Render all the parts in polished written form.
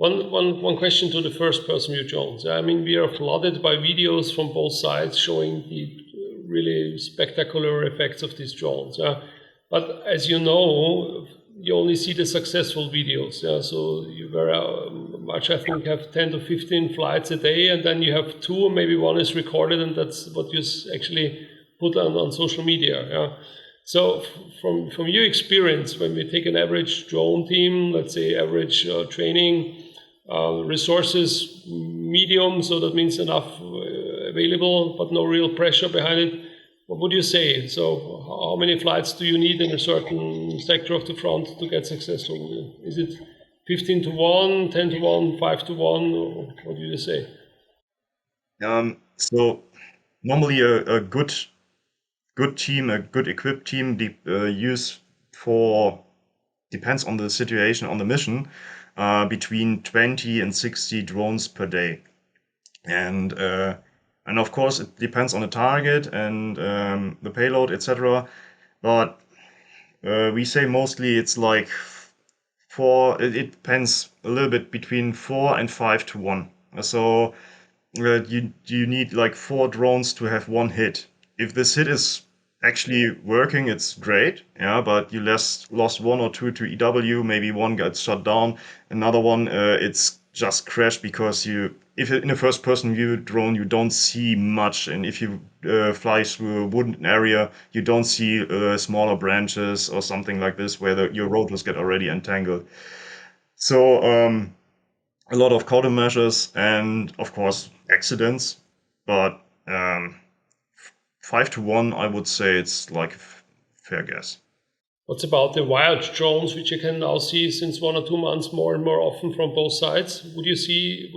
One question to the first person view drones. I mean, we are flooded by videos from both sides showing the really spectacular effects of these drones. But as you know, you only see the successful videos. So you very much, I think, have 10 to 15 flights a day, and then you have two, maybe one is recorded, and that's what you actually put on social media. So from your experience, when we take an average drone team, let's say average training, resources medium, so that means enough available, but no real pressure behind it. What would you say? So how many flights do you need in a certain sector of the front to get successful? Is it 15 to 1, 10 to 1, 5 to 1, or what do you say? So normally a good team, a good equipped team, use depends on the situation, on the mission, between 20 and 60 drones per day. And of course, it depends on the target and the payload, etc. But we say mostly it's like it depends a little bit between 4 and 5 to 1. So you need like 4 drones to have one hit. If this hit is actually working, it's great, but you lost 1 or 2 to EW, maybe one got shut down, another one it's just crashed because if in a first person view drone you don't see much, and if you fly through a wooden area you don't see smaller branches or something like this where your rotors get already entangled. So a lot of countermeasures and of course accidents, but 5 to 1, I would say it's like fair guess. What's about the wild drones, which you can now see since 1 or 2 months more and more often from both sides? Would you say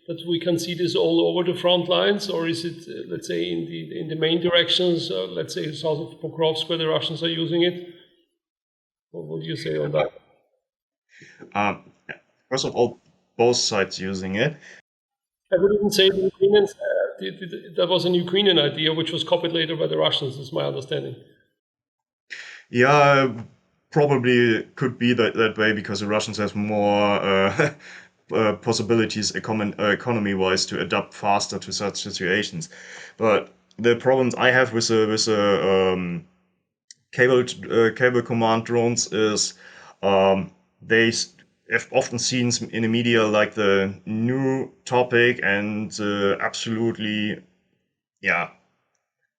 that we can see this all over the front lines, or is it, let's say, in the main directions, let's say south of Pokrovsk, where the Russians are using it? What would you say on that? First of all, both sides using it. I would even say the Ukrainians, that was an Ukrainian idea, which was copied later by the Russians, is my understanding. Yeah, probably could be that way because the Russians have more possibilities economy-wise to adapt faster to such situations. But the problems I have with the cable command drones is they have often seen in the media like the new topic and absolutely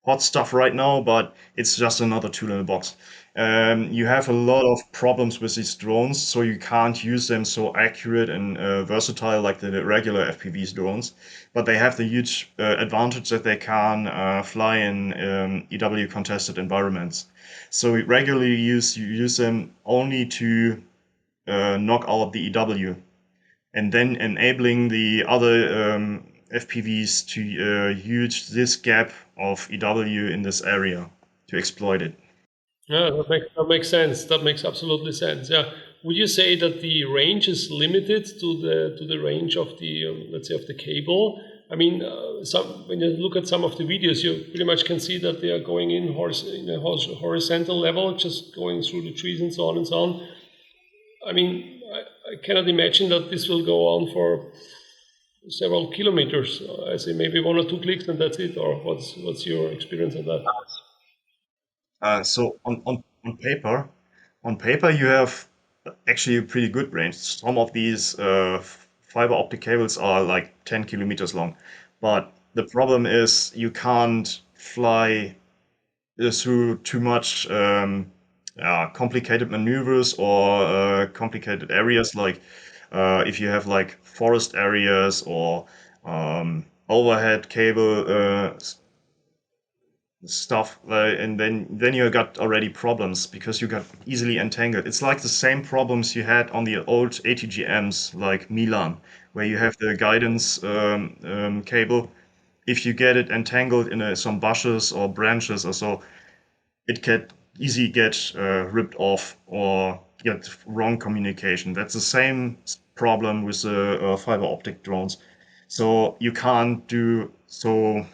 hot stuff right now, but it's just another tool in the box. You have a lot of problems with these drones, so you can't use them so accurate and versatile like the regular FPVs drones. But they have the huge advantage that they can fly in EW contested environments. So we regularly use them only to knock out the EW, and then enabling the other FPVs to use this gap of EW in this area to exploit it. Yeah, that makes sense. That makes absolutely sense. Yeah. Would you say that the range is limited to the range of the let's say of the cable? I mean, when you look at some of the videos, you pretty much can see that they are going in a horizontal level, just going through the trees and so on and so on. I mean, I cannot imagine that this will go on for several kilometers. I say maybe 1 or 2 clicks and that's it. Or what's your experience on that? So on paper you have actually a pretty good range. Some of these fiber optic cables are like 10 kilometers long, but the problem is you can't fly through too much complicated maneuvers or complicated areas like if you have like forest areas or overhead cable stuff, and then you got already problems because you got easily entangled. It's like the same problems you had on the old ATGMs like Milan, where you have the guidance cable. If you get it entangled in some bushes or branches or so, it can easily get ripped off or get wrong communication. That's the same problem with the fiber optic drones. So you can't do so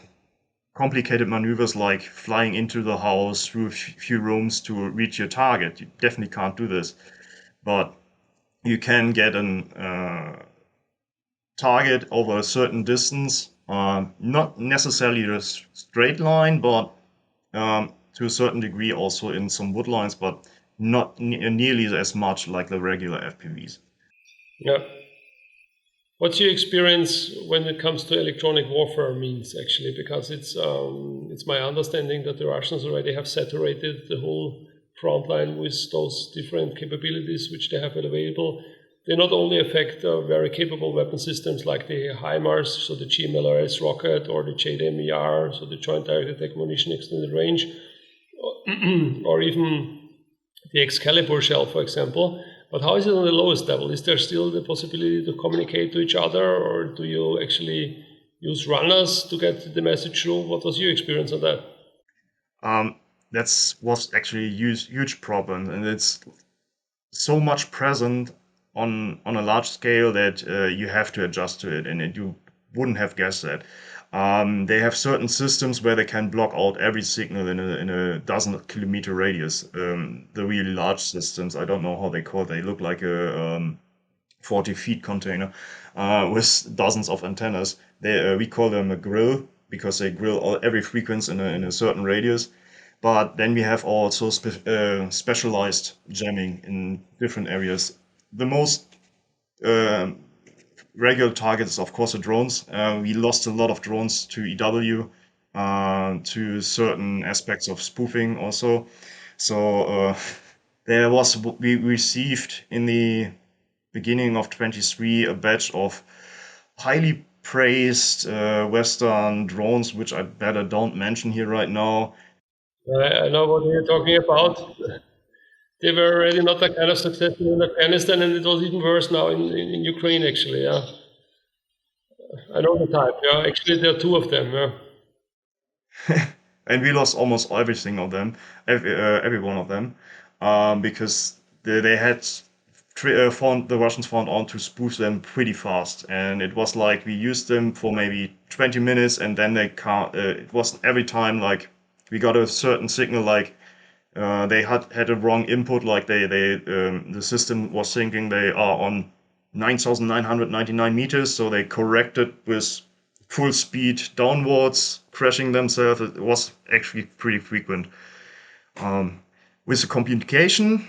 complicated maneuvers like flying into the house through a few rooms to reach your target. You definitely can't do this. But you can get a target over a certain distance, not necessarily a straight line, but to a certain degree also in some wood lines, but not nearly as much like the regular FPVs. Yeah. What's your experience when it comes to electronic warfare means, actually? Because it's my understanding that the Russians already have saturated the whole front line with those different capabilities which they have available. They not only affect very capable weapon systems like the HIMARS, so the GMLRS rocket, or the JDAM-ER, so the Joint Direct Attack Munition Extended Range, or even the Excalibur shell, for example. But how is it on the lowest level? Is there still the possibility to communicate to each other, or do you actually use runners to get the message through? What was your experience on that? That was actually a huge problem, and it's so much present on a large scale that you have to adjust to it, and you wouldn't have guessed that. They have certain systems where they can block out every signal in a dozen-kilometer radius. The really large systems, I don't know how they call it. They look like a 40 feet container with dozens of antennas. We call them a grill because they grill every frequency in a certain radius. But then we have also specialized jamming in different areas. The most regular target is, of course, the drones. We lost a lot of drones to EW, to certain aspects of spoofing also. So we received in the beginning of 23 a batch of highly praised Western drones, which I better don't mention here right now. I know what you're talking about. They were already not that kind of successful in Afghanistan, and it was even worse now in Ukraine, actually. Yeah, I know the type. Yeah, actually, there are two of them. Yeah. And we lost almost everything of them, every one of them, because they had the Russians found out to spoof them pretty fast, and it was like we used them for maybe 20 minutes, and then they can't. It was every time like we got a certain signal like they had a wrong input, like the system was thinking they are on 9,999 meters, so they corrected with full speed downwards, crashing themselves. It was actually pretty frequent. With the communication,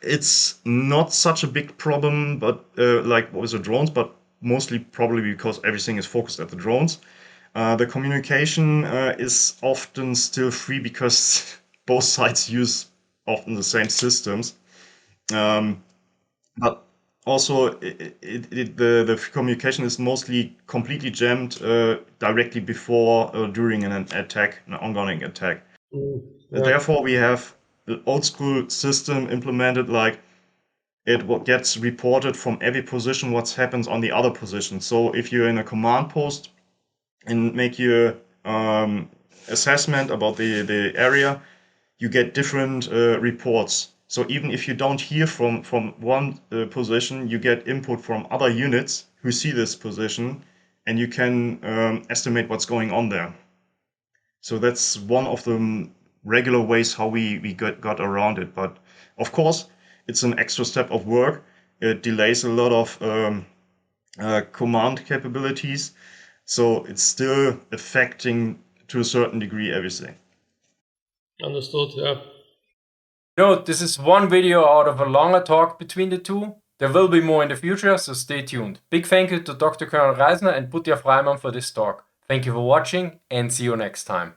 it's not such a big problem, but like with the drones, but mostly probably because everything is focused at the drones. The communication is often still free because both sides use often the same systems. But also, the communication is mostly completely jammed directly before or during an attack, an ongoing attack. Yeah. Therefore, we have the old school system implemented, like what gets reported from every position what happens on the other position. So if you're in a command post and make your assessment about the area, you get different reports. So even if you don't hear from one position, you get input from other units who see this position, and you can estimate what's going on there. So that's one of the regular ways how we got around it. But of course, it's an extra step of work. It delays a lot of command capabilities. So it's still affecting to a certain degree everything. Understood. Yeah. Note, this is one video out of a longer talk between the two. There will be more in the future, so stay tuned. Big thank you to Dr. Colonel Reisner and Buttjer Freimann for this talk. Thank you for watching and see you next time.